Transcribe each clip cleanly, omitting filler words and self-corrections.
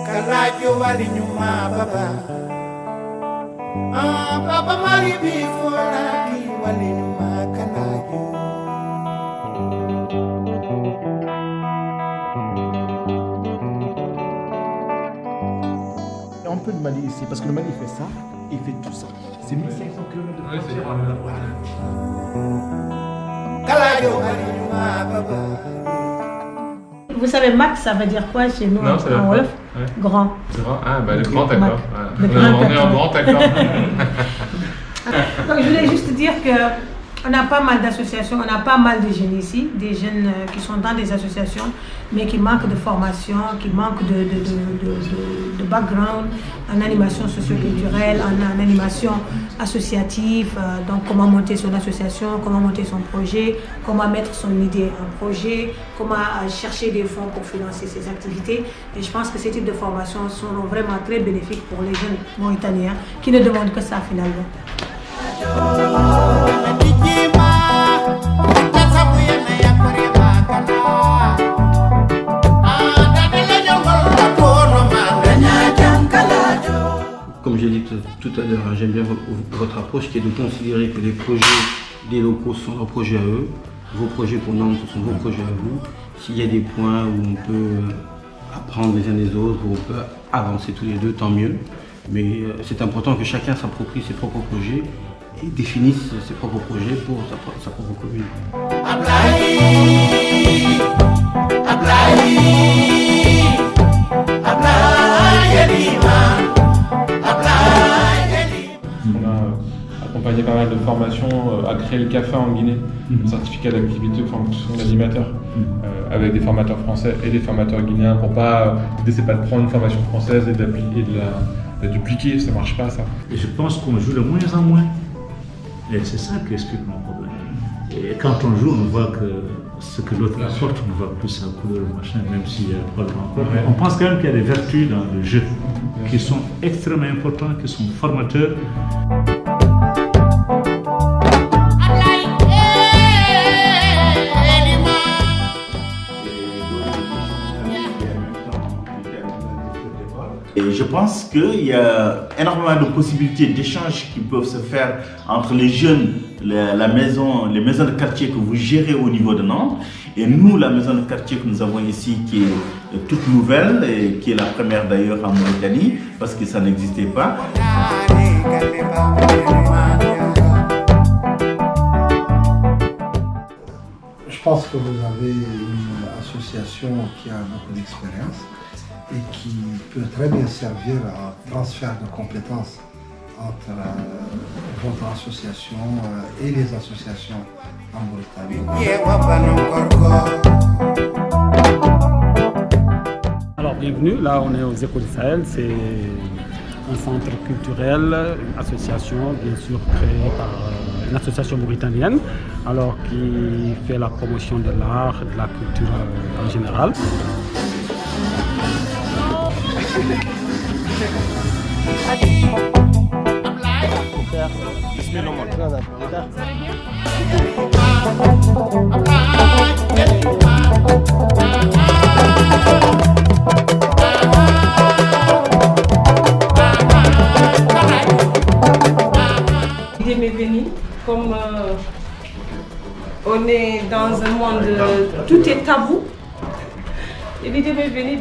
Kalajo wali nyuma baba. Baba mari before aki wali nyuma kalajo. Il y a un peu de Mali ici, parce que le Mali fait ça, il fait tout ça. C'est 1500 km de frontière. Kalajo wali nyuma baba. Vous savez, Mac, ça veut dire quoi chez nous non, ça en Wolof? Ouais. Grand. Grand. Ah, bah le grand accord. Voilà. On est en grand accord. Donc, je voulais juste dire qu'on a pas mal d'associations, on a pas mal de jeunes ici, des jeunes qui sont dans des associations, mais qui manquent de formation, qui manquent de background en animation socio-culturelle, en animation associative, donc comment monter son association, comment monter son projet, comment mettre son idée en projet, comment chercher des fonds pour financer ses activités. Et je pense que ces types de formations sont vraiment très bénéfiques pour les jeunes mauritaniens qui ne demandent que ça finalement. Comme j'ai dit tout à l'heure, j'aime bien votre approche qui est de considérer que les projets des locaux sont leurs projets à eux, vos projets pour Nantes sont vos projets à vous. S'il y a des points où on peut apprendre les uns des autres, où on peut avancer tous les deux, tant mieux. Mais c'est important que chacun s'approprie ses propres projets et définisse ses propres projets pour sa propre commune. On a accompagné pas mal de formations à créer le CAFA en Guinée, le certificat d'activité de formation d'animateur, avec des formateurs français et des formateurs guinéens pour pas. L'idée c'est pas de prendre une formation française et de la dupliquer, ça marche pas ça. Et je pense qu'on joue de moins en moins. Et c'est ça qui explique mon problème. Et quand on joue, on voit que ce que l'autre apporte, on ne voit plus sa couleur, machin, même s'il y a pas encore. Mais on pense quand même qu'il y a des vertus dans le jeu qui sont extrêmement importantes, qui sont formateurs. Et je pense qu'il y a énormément de possibilités d'échanges qui peuvent se faire entre les jeunes, les maisons de quartier que vous gérez au niveau de Nantes, et nous, la maison de quartier que nous avons ici, qui est toute nouvelle et qui est la première d'ailleurs en Mauritanie, parce que ça n'existait pas. Je pense que vous avez une association qui a beaucoup d'expérience et qui peut très bien servir à transfert de compétences entre votre association et les associations en Mauritanie. Alors bienvenue, là on est aux Échos du Sahel, c'est un centre culturel, une association bien sûr créée par une association mauritanienne, alors qui fait la promotion de l'art et de la culture en général. L'idée m'est venue, comme on est dans un monde où tout est tabou. Et l'idée m'est venue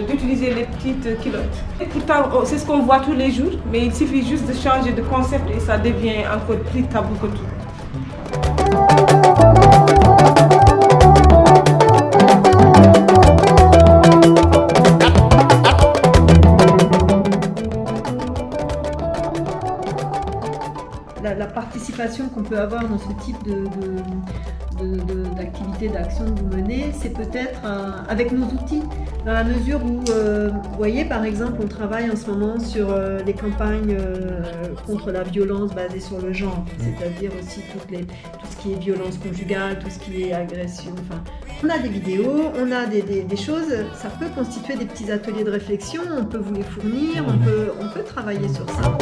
d'utiliser les petites culottes. Et pourtant, c'est ce qu'on voit tous les jours, mais il suffit juste de changer de concept et ça devient encore plus tabou que tout. La participation qu'on peut avoir dans ce type d'activité, d'action que vous menez, c'est peut-être avec nos outils. Dans la mesure où, vous voyez, par exemple, on travaille en ce moment sur les campagnes contre la violence basée sur le genre, c'est-à-dire aussi tout ce qui est violence conjugale, tout ce qui est agression. Enfin, on a des vidéos, on a des choses, ça peut constituer des petits ateliers de réflexion, on peut vous les fournir, on peut travailler sur ça.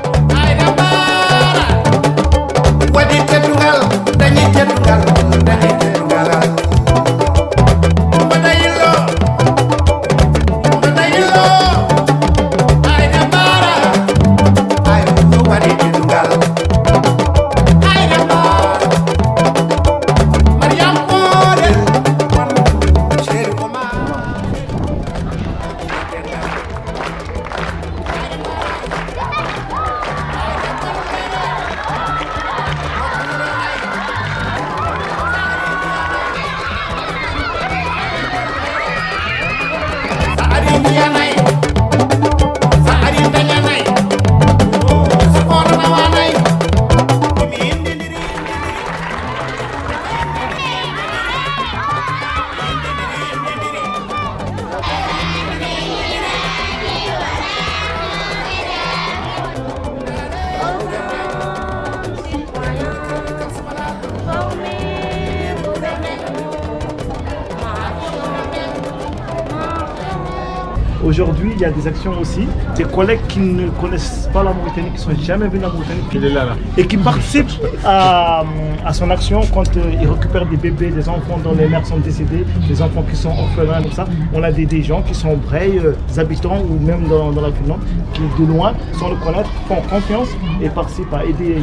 Aujourd'hui, il y a des actions aussi, des collègues qui ne connaissent pas la Mauritanie, qui ne sont jamais venus en Mauritanie, Il est là. et qui participent à son action quand ils récupèrent des bébés, des enfants dont les mères sont décédées, des enfants qui sont orphelins, tout ça. On a des gens qui sont vrais habitants ou même dans la Finlande, qui de loin, sans le connaître, font confiance et participent à aider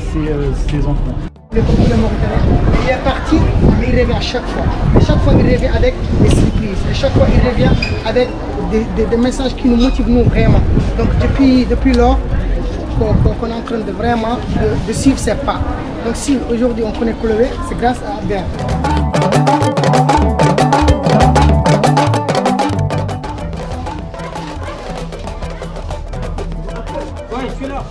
ces enfants. Le problème mauritanien, il est parti, mais il revient à chaque fois. Et chaque fois, il revient avec des surprises. Et chaque fois, il revient avec des messages qui nous motivent nous vraiment. Donc depuis lors qu'on est en train de vraiment de suivre ses pas. Donc si aujourd'hui on connaît Chloé, c'est grâce à Ben. Ouais, je suis là.